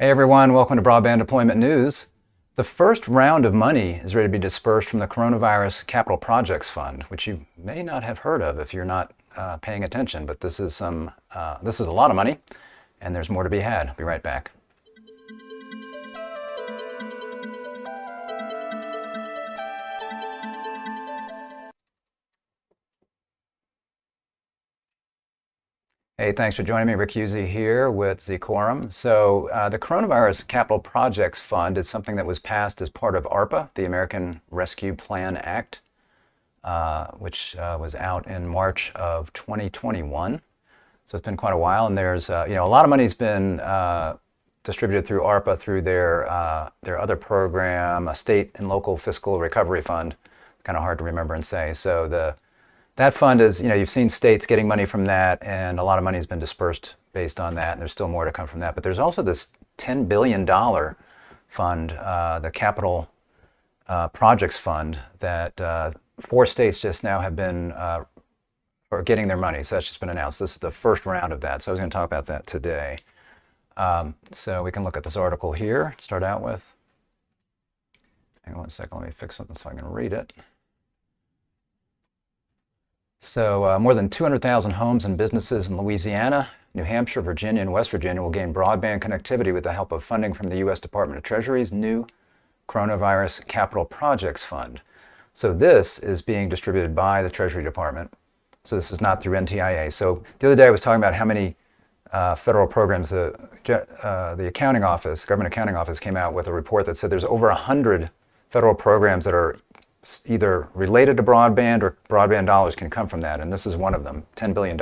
Hey everyone, welcome to Broadband Deployment News. The first round of money is ready to be dispersed from the Coronavirus Capital Projects Fund, which you may not have heard of if you're not paying attention, but this is a lot of money, and there's more to be had. I'll be right back. Hey, thanks for joining me. Rick Husey here with Zecorum. So the Coronavirus Capital Projects Fund is something that was passed as part of ARPA, the American Rescue Plan Act, which was out in March of 2021. So it's been quite a while, and there's a lot of money's been distributed through ARPA through their other program, a state and local fiscal recovery fund. Kind of hard to remember and say. So that fund is, you've seen states getting money from that, and a lot of money has been dispersed based on that, and there's still more to come from that. But there's also this $10 billion fund, the Capital Projects Fund, that 4 states just now have been are getting their money. So that's just been announced. This is the first round of that. So I was going to talk about that today. So we can look at this article here to start out with. Hang on one second. Let me fix something so I can read it. So more than 200,000 homes and businesses in Louisiana, New Hampshire, Virginia, and West Virginia will gain broadband connectivity with the help of funding from the U.S. Department of Treasury's new Coronavirus Capital Projects Fund. So this is being distributed by the Treasury Department. So this is not through NTIA. So the other day I was talking about how many federal programs the accounting office, government accounting office, came out with a report that said there's over 100 federal programs that are either related to broadband or broadband dollars can come from that, and this is one of them, $10 billion.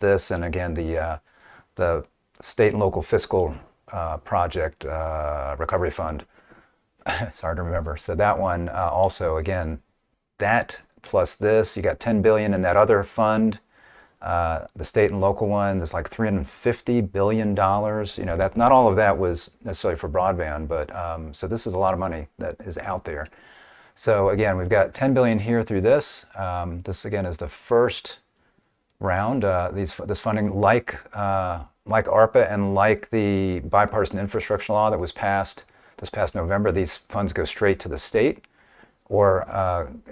This, and again, the state and local fiscal project recovery fund. It's hard to remember. So that one also, again, that plus this, you got $10 billion in that other fund. The state and local one, there's like $350 billion. That not all of that was necessarily for broadband, but so this is a lot of money that is out there. So again, we've got $10 billion here through this. This again is the first round. This funding, like ARPA and like the bipartisan infrastructure law that was passed this past November, these funds go straight to the state, or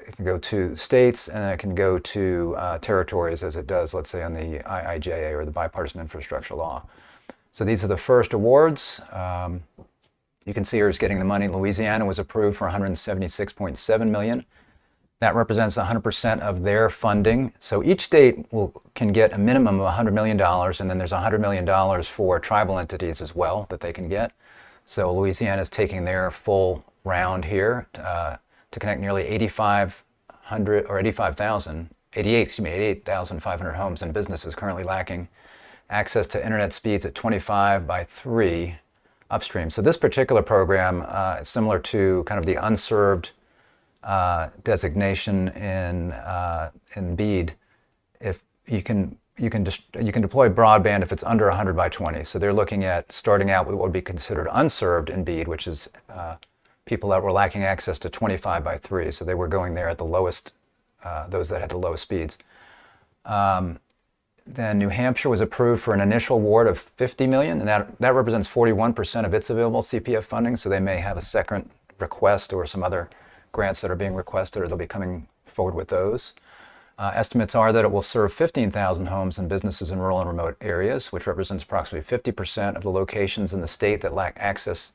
it can go to states, and then it can go to territories, as it does, let's say, on the IIJA or the bipartisan infrastructure law. So these are the first awards. You can see who's getting the money. Louisiana was approved for $176.7 million. That represents 100% of their funding. So each state can get a minimum of $100 million, and then there's $100 million for tribal entities as well that they can get. So Louisiana is taking their full round here to connect nearly 88,500 homes and businesses currently lacking access to internet speeds at 25 by 3 upstream. So this particular program is similar to kind of the unserved designation in BEAD. If you can deploy broadband if it's under 100 by 20. So they're looking at starting out with what would be considered unserved in BEAD, which is people that were lacking access to 25 by 3. So they were going there at the lowest, those that had the lowest speeds. Then New Hampshire was approved for an initial award of $50 million, and that represents 41% of its available CPF funding. So they may have a second request or some other grants that are being requested, or they'll be coming forward with those. Estimates are that it will serve 15,000 homes and businesses in rural and remote areas, which represents approximately 50% of the locations in the state that lack access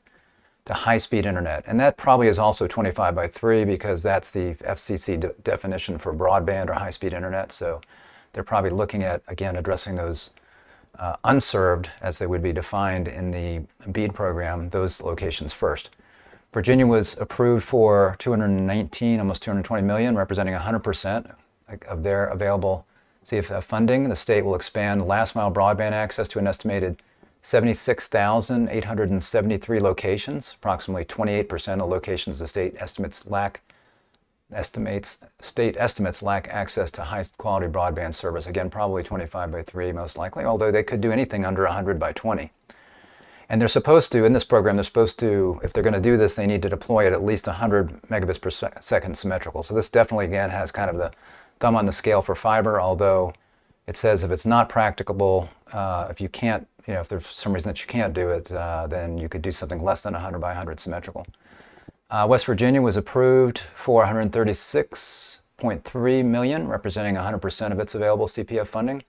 to high-speed internet. And that probably is also 25 by 3 because that's the FCC definition for broadband or high-speed internet. So they're probably looking at, again, addressing those unserved, as they would be defined in the BEAD program, those locations first. Virginia was approved for $219, almost $220 million, representing 100% of their available CFF funding. The state will expand last-mile broadband access to an estimated 76,873 locations. Approximately 28% of locations the state estimates lack access to high-quality broadband service. Again, probably 25 by 3 most likely, although they could do anything under 100 by 20. And they're supposed to, in this program, they're supposed to, if they're going to do this, they need to deploy it at least 100 megabits per second symmetrical. So this definitely, again, has kind of the thumb on the scale for fiber, although it says if it's not practicable, if you can't, if there's some reason that you can't do it, then you could do something less than 100 by 100 symmetrical. West Virginia was approved for $136.3 million, representing 100% of its available CPF funding.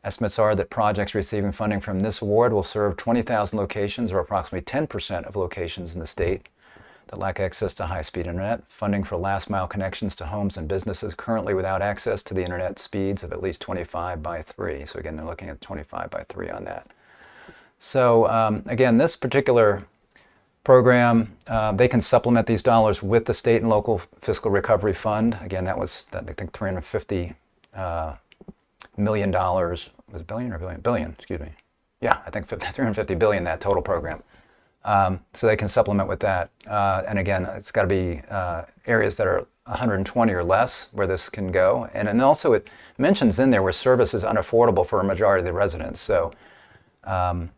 Estimates are that projects receiving funding from this award will serve 20,000 locations, or approximately 10% of locations in the state that lack access to high-speed internet. Funding for last-mile connections to homes and businesses currently without access to the internet speeds of at least 25 by 3. So again, they're looking at 25 by 3 on that. So again, this particular program, they can supplement these dollars with the state and local fiscal recovery fund. Again, that was, I think, $350 million. Was it billion or billion? Billion, excuse me. Yeah, I think 350 billion, that total program. So they can supplement with that. And again, it's got to be areas that are 120 or less where this can go. And also it mentions in there where service is unaffordable for a majority of the residents. So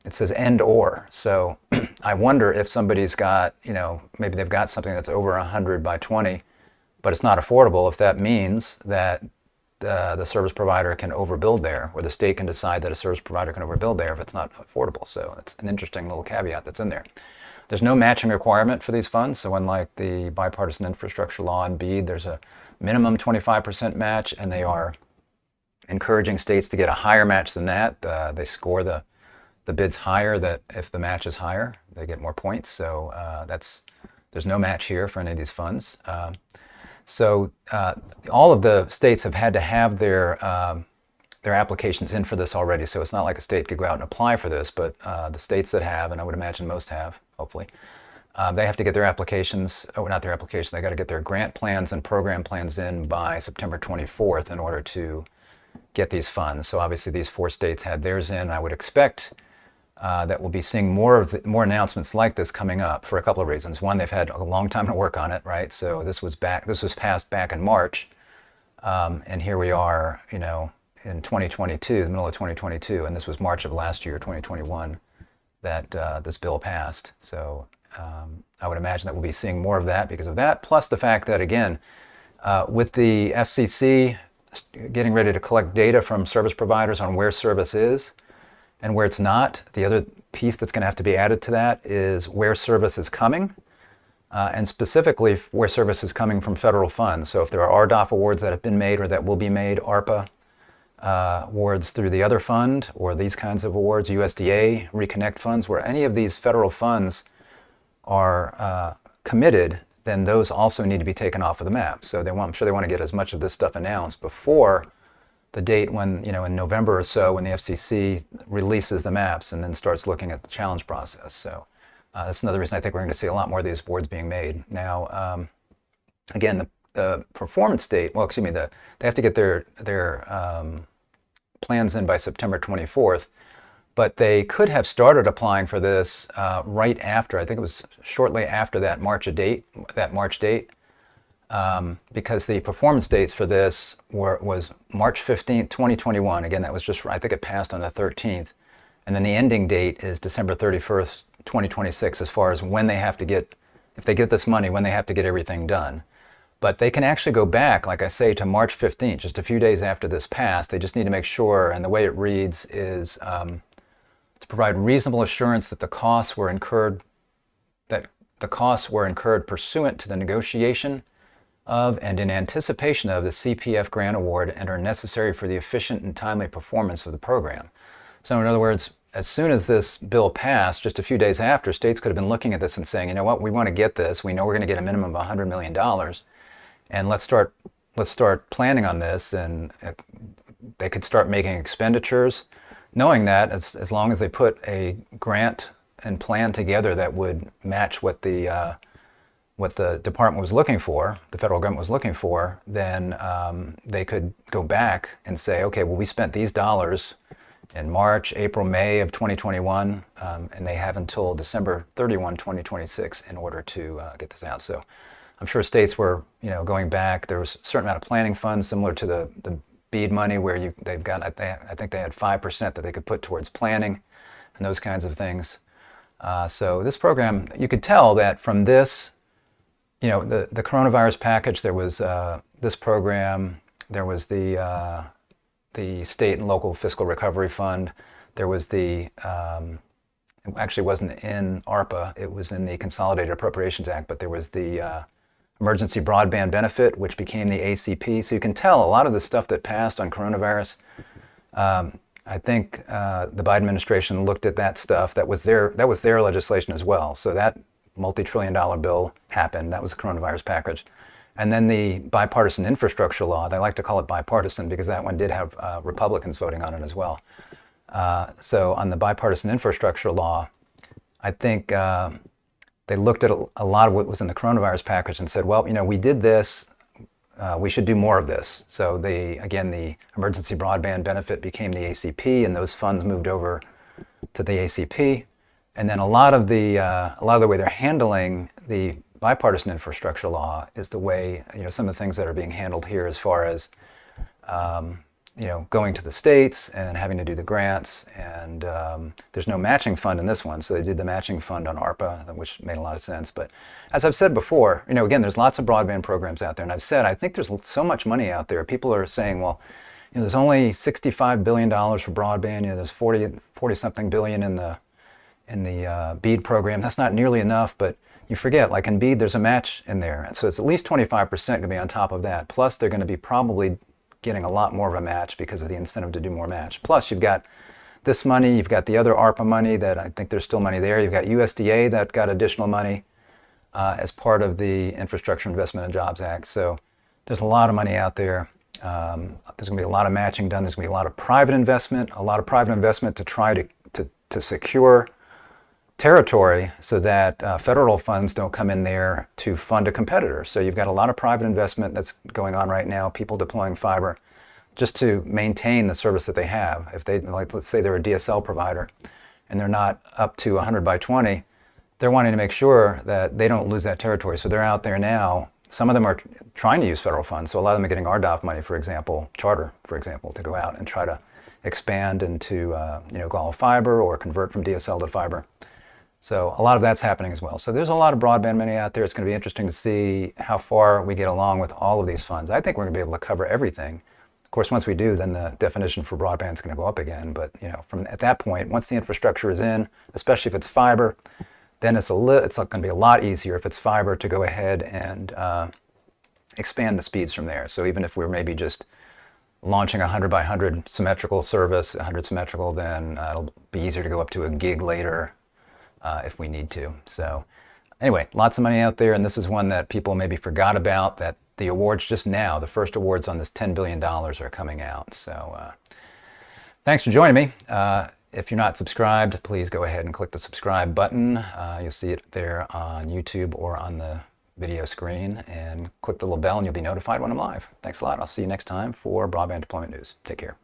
it says and or. So I wonder if somebody's got, maybe they've got something that's over 100 by 20, but it's not affordable, if that means that the service provider can overbuild there, or the state can decide that a service provider can overbuild there if it's not affordable. So it's an interesting little caveat that's in there. There's no matching requirement for these funds. So unlike the bipartisan infrastructure law and BEAD, there's a minimum 25% match, and they are encouraging states to get a higher match than that. They score the bids higher, that if the match is higher, they get more points. So there's no match here for any of these funds. So all of the states have had to have their applications in for this already. So it's not like a state could go out and apply for this, but the states that have, and I would imagine most have, hopefully, they have to get their applications, not their applications, they got to get their grant plans and program plans in by September 24th in order to get these funds. So obviously these 4 states had theirs in. I would expect that we'll be seeing more announcements like this coming up for a couple of reasons. One, they've had a long time to work on it, right? So this was passed back in March, and here we are, in 2022, the middle of 2022, and this was March of last year, 2021, that this bill passed. So I would imagine that we'll be seeing more of that because of that, plus the fact that, again, with the FCC getting ready to collect data from service providers on where service is and where it's not, the other piece that's going to have to be added to that is where service is coming, and specifically where service is coming from federal funds. So if there are RDOF awards that have been made or that will be made, ARPA awards through the other fund, or these kinds of awards, USDA, Reconnect funds, where any of these federal funds are committed, then those also need to be taken off of the map. So I'm sure they want to get as much of this stuff announced before the date when, in November or so, when the FCC releases the maps and then starts looking at the challenge process. So that's another reason I think we're going to see a lot more of these awards being made. Now, again, the performance date, well, excuse me, they have to get their plans in by September 24th, but they could have started applying for this right after, I think it was shortly after that March date, because the performance dates for this was March 15th, 2021. Again, that was just, I think it passed on the 13th. And then the ending date is December 31st, 2026, as far as when they have to get, if they get this money, when they have to get everything done. But they can actually go back, like I say, to March 15th, just a few days after this passed. They just need to make sure, and the way it reads is to provide reasonable assurance that the costs were incurred pursuant to the negotiation of and in anticipation of the CPF grant award and are necessary for the efficient and timely performance of the program. So in other words, as soon as this bill passed, just a few days after, states could have been looking at this and saying, you know what, we want to get this. We know we're going to get a minimum of $100 million, and let's start planning on this. And they could start making expenditures, knowing that as long as they put a grant and plan together that would match what the department was looking for, the federal government was looking for, then they could go back and say, okay, well, we spent these dollars in March, April, May of 2021, and they have until December 31, 2026 in order to get this out. So I'm sure states were, going back. There was a certain amount of planning funds similar to the BEAD money where they've got, I think they had 5% that they could put towards planning and those kinds of things. So this program, you could tell that from this, the coronavirus package, there was this program, there was the the state and local fiscal recovery fund. There was the, it actually wasn't in ARPA, it was in the Consolidated Appropriations Act, but there was the emergency broadband benefit, which became the ACP. So you can tell a lot of the stuff that passed on coronavirus, I think the Biden administration looked at that stuff. That was their legislation as well. So that multi-trillion-dollar bill happened. That was the coronavirus package. And then the bipartisan infrastructure law, they like to call it bipartisan because that one did have Republicans voting on it as well. So on the bipartisan infrastructure law, I think they looked at a lot of what was in the coronavirus package and said, well, you know, we did this, we should do more of this. So again, the emergency broadband benefit became the ACP, and those funds moved over to the ACP. And then a lot of the way they're handling the bipartisan infrastructure law is the way, you know, some of the things that are being handled here as far as, you know, going to the states and having to do the grants. And there's no matching fund in this one, so they did the matching fund on ARPA, which made a lot of sense. But as I've said before, you know, again, there's lots of broadband programs out there, and I've said I think there's so much money out there. People are saying, well, you know, there's only $65 billion for broadband. You know, there's 40-something billion in the BEAD program. That's not nearly enough, but you forget, like in BEAD, there's a match in there. So it's at least 25% going to be on top of that. Plus, they're going to be probably getting a lot more of a match because of the incentive to do more match. Plus, you've got this money, you've got the other ARPA money that I think there's still money there. You've got USDA that got additional money as part of the Infrastructure Investment and Jobs Act. So there's a lot of money out there. There's going to be a lot of matching done. There's going to be a lot of private investment, to try to secure territory so that federal funds don't come in there to fund a competitor. So you've got a lot of private investment that's going on right now, people deploying fiber just to maintain the service that they have. If they, like, let's say they're a DSL provider and they're not up to 100 by 20, they're wanting to make sure that they don't lose that territory. So they're out there now. Some of them are trying to use federal funds. So a lot of them are getting RDOF money, for example, Charter, for example, to go out and try to expand into you know, go all fiber or convert from DSL to fiber. So a lot of that's happening as well. So there's a lot of broadband money out there. It's going to be interesting to see how far we get along with all of these funds. I think we're going to be able to cover everything. Of course, once we do, then the definition for broadband is going to go up again. But you know, from at that point, once the infrastructure is in, especially if it's fiber, then it's going to be a lot easier if it's fiber to go ahead and expand the speeds from there. So even if we're maybe just launching a 100 by 100 symmetrical service, 100 symmetrical, then it'll be easier to go up to a gig later. If we need to. So anyway, lots of money out there, and this is one that people maybe forgot about, that the awards just now, the first awards on this $10 billion are coming out. So thanks for joining me. If you're not subscribed, please go ahead and click the subscribe button. You'll see it there on YouTube or on the video screen, and click the little bell and you'll be notified when I'm live. Thanks a lot. I'll see you next time for Broadband Deployment News. Take care.